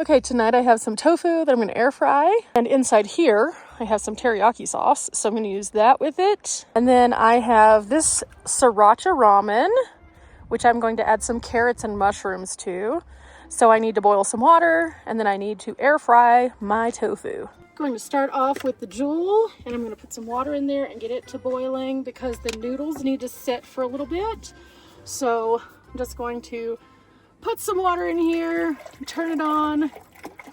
Okay, tonight I have some tofu that I'm going to air fry. And inside here, I have some teriyaki sauce. So I'm going to use that with it. And then I have this Sriracha ramen, which I'm going to add some carrots and mushrooms to. So I need to boil some water, and then I need to air fry my tofu. I'm going to start off with the jewel, and I'm going to put some water in there and get it to boiling because the noodles need to sit for a little bit. So I'm just going to put some water in here, turn it on,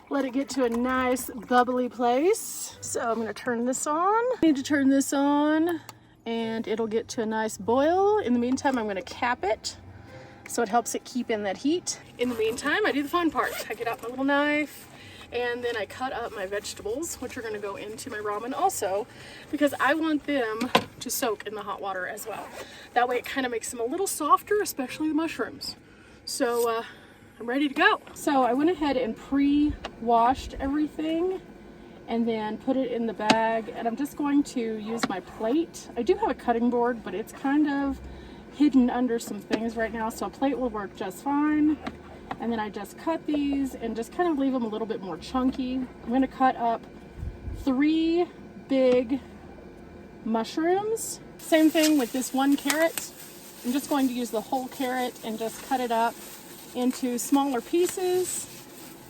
let it get to a nice bubbly place. So I'm going to turn this on. I need to turn this on and it'll get to a nice boil. In the meantime, I'm going to cap it so it helps it keep in that heat. In the meantime, I do the fun part. I get out my little knife and then I cut up my vegetables, which are going to go into my ramen also, because I want them to soak in the hot water as well. That way it kind of makes them a little softer, especially the mushrooms. So I'm ready to go. So I went ahead and pre-washed everything and then put it in the bag, and I'm just going to use my plate. I do have a cutting board, but it's kind of hidden under some things right now, so a plate will work just fine. And then I just cut these and just kind of leave them a little bit more chunky. I'm going to cut up 3 big mushrooms. Same thing with this 1 carrot. I'm just going to use the whole carrot and just cut it up into smaller pieces,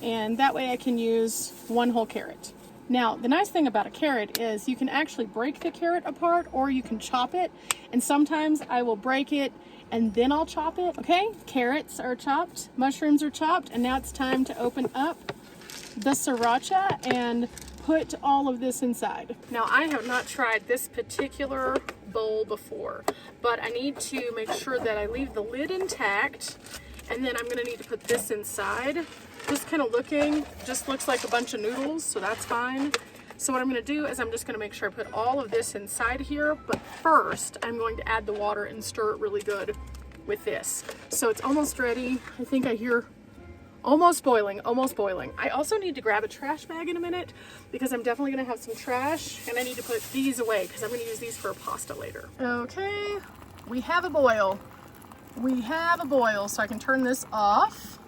and that way I can use 1 whole carrot. Now, the nice thing about a carrot is you can actually break the carrot apart or you can chop it, and sometimes I will break it and then I'll chop it. Okay, carrots are chopped, mushrooms are chopped, and now it's time to open up the sriracha and put all of this inside. Now, I have not tried this particular bowl before, but I need to make sure that I leave the lid intact, and then I'm going to need to put this inside. Just kind of looking, just looks like a bunch of noodles, so that's fine. So what I'm going to do is I'm just going to make sure I put all of this inside here, but first I'm going to add the water and stir it really good with this. So it's almost ready. I think I hear almost boiling, almost boiling. I also need to grab a trash bag in a minute because I'm definitely going to have some trash, and I need to put these away because I'm going to use these for a pasta later. Okay, we have a boil. We have a boil, so I can turn this off.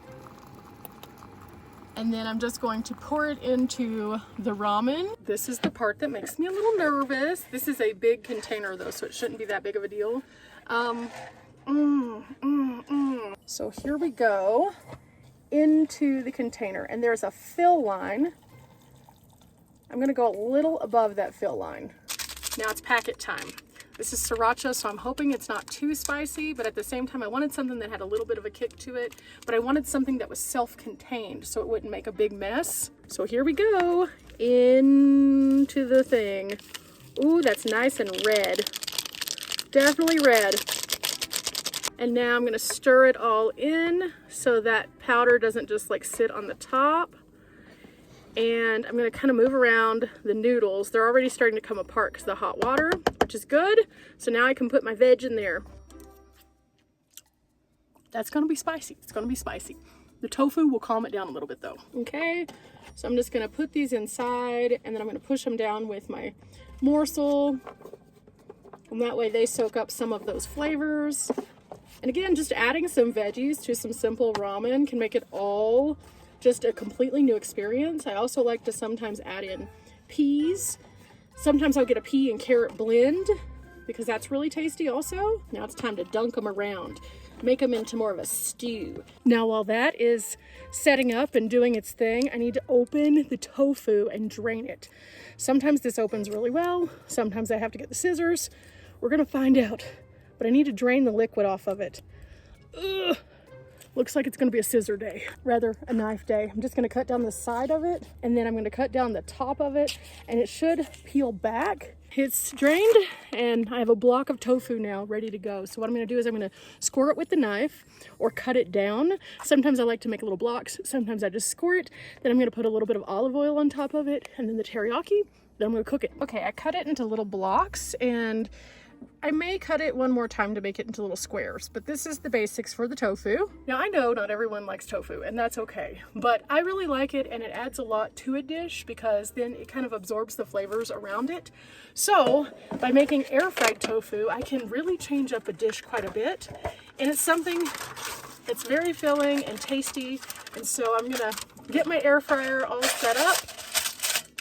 And then I'm just going to pour it into the ramen. This is the part that makes me a little nervous. This is a big container though, so it shouldn't be that big of a deal. So here we go into the container, and there's a fill line. I'm gonna go a little above that fill line. Now it's packet time. This is sriracha, so I'm hoping it's not too spicy, but at the same time, I wanted something that had a little bit of a kick to it, but I wanted something that was self-contained so it wouldn't make a big mess. So here we go into the thing. Ooh, that's nice and red. Definitely red. And now I'm gonna stir it all in so that powder doesn't just like sit on the top. And I'm gonna kind of move around the noodles. They're already starting to come apart because of the hot water, which is good. So now I can put my veg in there. That's gonna be spicy. It's gonna be spicy. The tofu will calm it down a little bit though. Okay, so I'm just gonna put these inside, and then I'm gonna push them down with my morsel. And that way they soak up some of those flavors. And again, just adding some veggies to some simple ramen can make it all just a completely new experience. I also like to sometimes add in peas. Sometimes I'll get a pea and carrot blend because that's really tasty also. Now it's time to dunk them around, make them into more of a stew. Now while that is setting up and doing its thing, I need to open the tofu and drain it. Sometimes this opens really well. Sometimes I have to get the scissors. We're gonna find out, but I need to drain the liquid off of it. Ugh. Looks like it's gonna be a scissor day, rather a knife day. I'm just gonna cut down the side of it, and then I'm gonna cut down the top of it, and it should peel back. It's drained, and I have a block of tofu now ready to go. So what I'm gonna do is I'm gonna score it with the knife or cut it down. Sometimes I like to make little blocks. Sometimes I just score it. Then I'm gonna put a little bit of olive oil on top of it, and then the teriyaki. Then I'm gonna cook it. Okay, I cut it into little blocks, and I may cut it one more time to make it into little squares, but this is the basics for the tofu. Now I know not everyone likes tofu, and that's okay, but I really like it, and it adds a lot to a dish because then it kind of absorbs the flavors around it. So by making air fried tofu, I can really change up a dish quite a bit, and it's something that's very filling and tasty. And so I'm gonna get my air fryer all set up,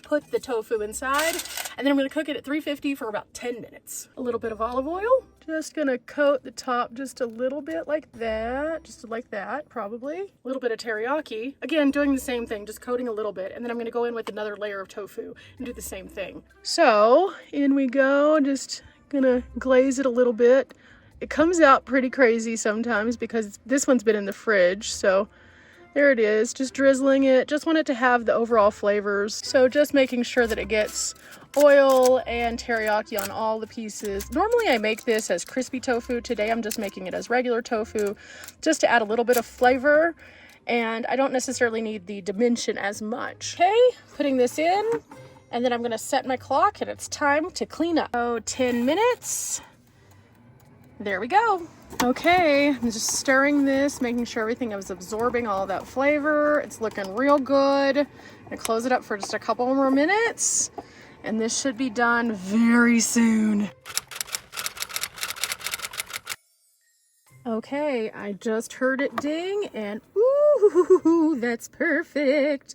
put the tofu inside, and then I'm gonna cook it at 350 for about 10 minutes. A little bit of olive oil. Just gonna coat the top just a little bit like that, probably. A little bit of teriyaki. Again, doing the same thing, just coating a little bit, and then I'm gonna go in with another layer of tofu and do the same thing. So, in we go, just gonna glaze it a little bit. It comes out pretty crazy sometimes because this one's been in the fridge, so there it is, just drizzling it. Just want it to have the overall flavors. So just making sure that it gets oil and teriyaki on all the pieces. Normally I make this as crispy tofu. Today I'm just making it as regular tofu just to add a little bit of flavor, and I don't necessarily need the dimension as much. Okay, putting this in, and then I'm gonna set my clock and it's time to clean up. So 10 minutes. There we go. Okay, I'm just stirring this, making sure everything is absorbing all that flavor. It's looking real good. I'm gonna close it up for just a couple more minutes, and this should be done very soon. Okay, I just heard it ding, and ooh, that's perfect.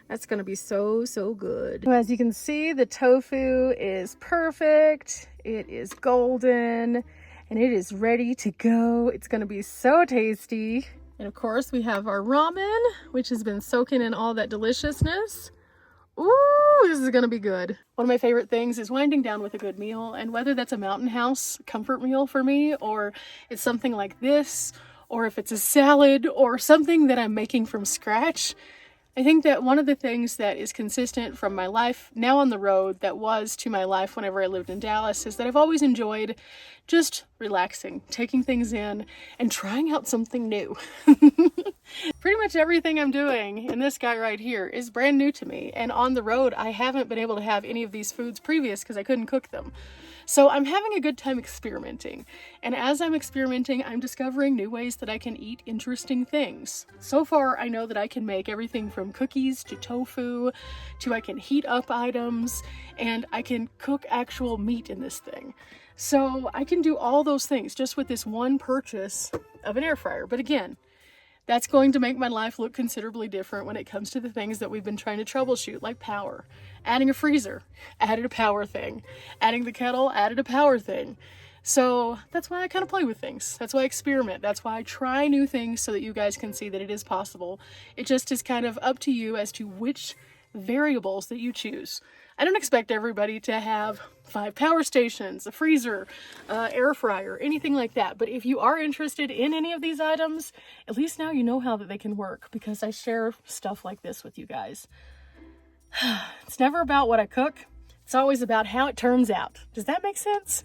That's gonna be so, so good. As you can see, the tofu is perfect. It is golden, and it is ready to go. It's gonna be so tasty. And of course, we have our ramen, which has been soaking in all that deliciousness. Ooh, this is gonna be good. One of my favorite things is winding down with a good meal, and whether that's a Mountain House comfort meal for me, or it's something like this, or if it's a salad, or something that I'm making from scratch, I think that one of the things that is consistent from my life now on the road that was to my life whenever I lived in Dallas is that I've always enjoyed just relaxing, taking things in, and trying out something new. Pretty much everything I'm doing in this guy right here is brand new to me, and on the road I haven't been able to have any of these foods previous because I couldn't cook them. So I'm having a good time experimenting, and as I'm experimenting, I'm discovering new ways that I can eat interesting things. So far, I know that I can make everything from cookies to tofu, to I can heat up items, and I can cook actual meat in this thing. So I can do all those things just with this one purchase of an air fryer. But again, that's going to make my life look considerably different when it comes to the things that we've been trying to troubleshoot, like power. Adding a freezer, added a power thing. Adding the kettle, added a power thing. So that's why I kind of play with things. That's why I experiment. That's why I try new things so that you guys can see that it is possible. It just is kind of up to you as to which variables that you choose. I don't expect everybody to have 5 power stations, a freezer, air fryer, anything like that. But if you are interested in any of these items, at least now you know how that they can work, because I share stuff like this with you guys. It's never about what I cook. It's always about how it turns out. Does that make sense?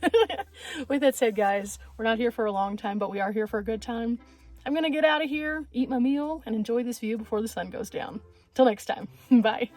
With that said, guys, we're not here for a long time, but we are here for a good time. I'm going to get out of here, eat my meal, and enjoy this view before the sun goes down. Till next time. Bye.